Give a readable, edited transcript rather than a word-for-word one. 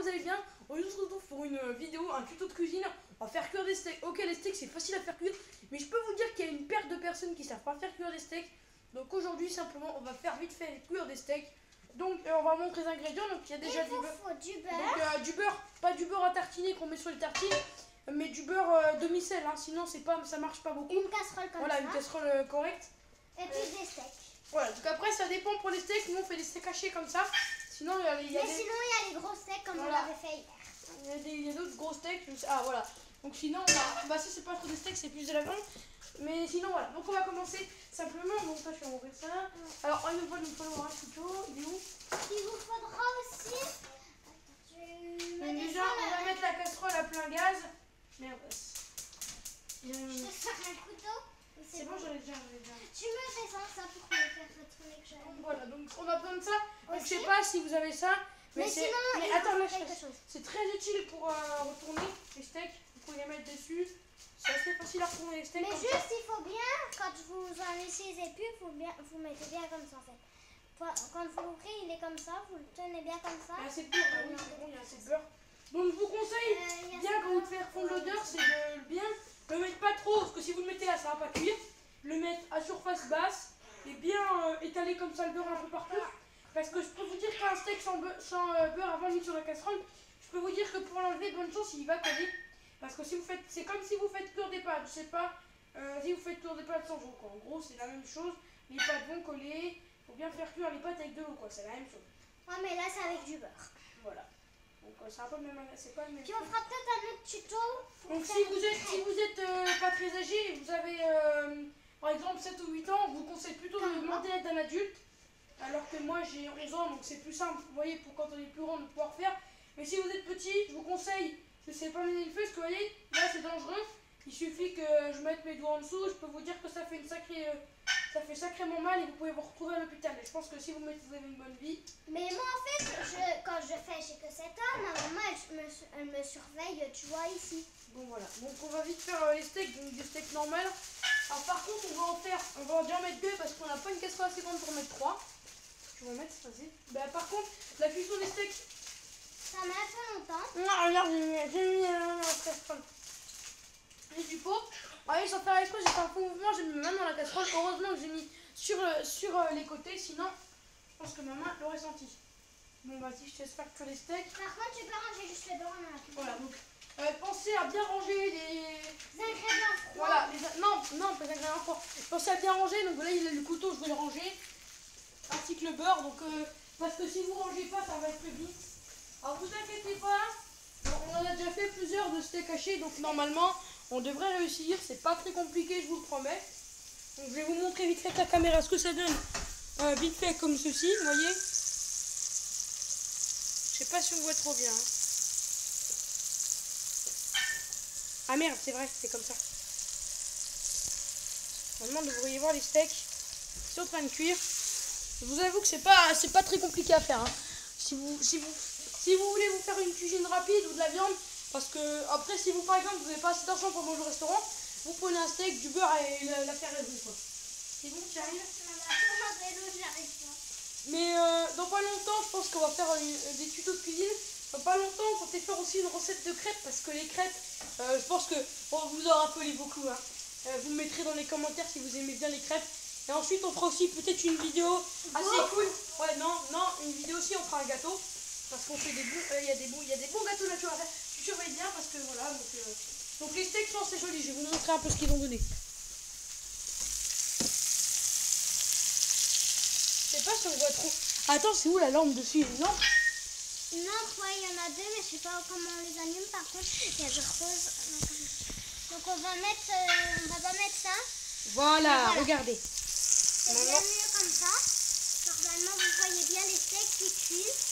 que vous allez bien. Aujourd'hui on se retrouve pour une vidéo, un tuto de cuisine. On va faire cuire des steaks. Ok, les steaks c'est facile à faire cuire, mais je peux vous dire qu'il y a une paire de personnes qui savent pas faire cuire des steaks. Donc aujourd'hui simplement on va faire vite fait cuire des steaks. Donc on va montrer les ingrédients. Donc il y a déjà du beurre. Donc du beurre, pas du beurre à tartiner qu'on met sur les tartines, mais du beurre demi-sel, hein. Sinon c'est pas, ça marche pas beaucoup. Une casserole comme voilà, ça. une casserole correcte. Et puis des steaks. Voilà, donc après ça dépend pour les steaks. Nous on fait des steaks hachés comme ça. Sinon il y a sinon il y a les gros steaks comme voilà. on l'avait fait hier. Il y a d'autres gros steaks. Ah voilà. Donc sinon, bah ça c'est pas trop des steaks, c'est plus de la viande. Mais sinon voilà. Donc on va commencer simplement. Donc ça je vais ouvrir ça. Alors il nous faut un couteau. Il est où? Il vous faudra aussi. Déjà on va mettre la casserole à plein gaz. Merde. Je te sers un couteau. C'est bon, j'en ai déjà. Tu me descends ça pour me faire retourner que j'aime. Voilà, donc on a besoin de ça. Donc, je sais pas si vous avez ça. Mais sinon, mais attends, là, quelque chose. C'est très utile pour retourner les steaks. Vous pouvez les mettre dessus. C'est assez facile à retourner les steaks. Mais juste, il faut bien, quand vous en utilisez plus, vous mettez bien comme ça en fait. Quand vous l'ouvrez, il est comme ça, vous le tenez bien comme ça. Il y a assez de beurre, oui, c'est bon, il y a assez de beurre. Donc je vous conseille, bien quand vous faire fondre l'odeur, c'est de bien le mettre pas trop, parce que si vous le mettez là, ça va pas cuire. Le mettre à surface basse et bien étaler comme ça le beurre un peu partout. Parce que je peux vous dire qu'un steak sans beurre avant de mettre sur la casserole, je peux vous dire que pour l'enlever, bonne chance, il va coller. Parce que si vous faites, c'est comme si vous faites cuire des pâtes, je sais pas, si vous faites cuire des pâtes sans eau, quoi. En gros, c'est la même chose, les pâtes vont coller, il faut bien faire cuire les pâtes avec de l'eau, quoi, c'est la même chose. Ouais, mais là, c'est avec du beurre. Voilà. Donc c'est un peu le même, c'est pas le même. Puis on fera peut-être un autre tuto. Donc si vous êtes pas très âgé, vous avez par exemple 7 ou 8 ans, je vous conseille plutôt de demander l'aide d'un adulte. Alors que moi j'ai 11 ans, donc c'est plus simple, vous voyez, pour quand on est plus grand de pouvoir faire. Mais si vous êtes petit, je vous conseille, je sais pas mener le feu, parce que vous voyez, là c'est dangereux. Il suffit que je mette mes doigts en dessous, je peux vous dire que ça fait ça fait sacrément mal et vous pouvez vous retrouver à l'hôpital. Et je pense que si vous avez une bonne vie. Mais moi en fait, quand je fais, j'ai que 7 ans, ma maman elle me surveille, tu vois ici. Bon voilà, donc on va vite faire les steaks, donc des steaks normales. Alors par contre on va en déjà mettre 2 parce qu'on n'a pas une casserole assez grande pour mettre 3. Je vais en mettre, vas-y. Bah par contre, la cuisson des steaks. Ça met un peu longtemps. Non, regarde, j'ai mis la casserole. J'ai du pot. Vous voyez, sans faire exprès, j'ai fait un faux mouvement, j'ai mis ma main dans la casserole. Heureusement que j'ai mis sur les côtés, sinon je pense que ma main l'aurait senti. Bon vas-y, je te laisse faire que les steaks. Par contre, tu peux ranger juste le beurre dans la cuisine. Voilà, donc pensez à bien ranger les ingrédients froids. Voilà, non, pas les ingrédients froids. Pensez à bien ranger, donc là il a le couteau, je vais le ranger. Ainsi que le beurre, donc parce que si vous ne rangez pas, ça va être vite. Alors vous inquiétez pas, on en a déjà fait plusieurs de steaks hachés, donc normalement on devrait réussir, c'est pas très compliqué, je vous le promets. Donc je vais vous montrer vite fait avec la caméra ce que ça donne, vite fait comme ceci, vous voyez. Je sais pas si on voit trop bien. Hein. Ah merde, c'est vrai, c'est comme ça. Normalement vous devriez voir les steaks, ils sont en train de cuire. Je vous avoue que c'est pas très compliqué à faire. Hein. Si vous voulez vous faire une cuisine rapide ou de la viande, parce que après si vous par exemple vous n'avez pas assez d'argent pour manger au restaurant, vous prenez un steak, du beurre et la faire raison quoi. C'est bon, tu arrives? Mais dans pas longtemps, je pense qu'on va faire des tutos de cuisine. Dans pas longtemps, on comptait faire aussi une recette de crêpes, parce que les crêpes, je pense que vous en rappelez beaucoup. Hein. Vous me mettrez dans les commentaires si vous aimez bien les crêpes. Et ensuite on fera aussi peut-être une vidéo assez cool. Ouais non, une vidéo aussi on fera un gâteau. Parce qu'on fait des bons, il y a des bons gâteaux naturels à faire. Tu surveilles bien parce que voilà, donc les steaks sont assez jolis, je vais vous montrer un peu ce qu'ils ont donné. Je sais pas si on voit trop. Attends, c'est où la lampe dessus? Non. Non, ouais, il y en a 2, mais je sais pas comment on les allume par contre. Et je repose. Donc on va mettre ça. Voilà, regardez. C'est bien mieux comme ça. Normalement, vous voyez bien les steaks qui cuisent.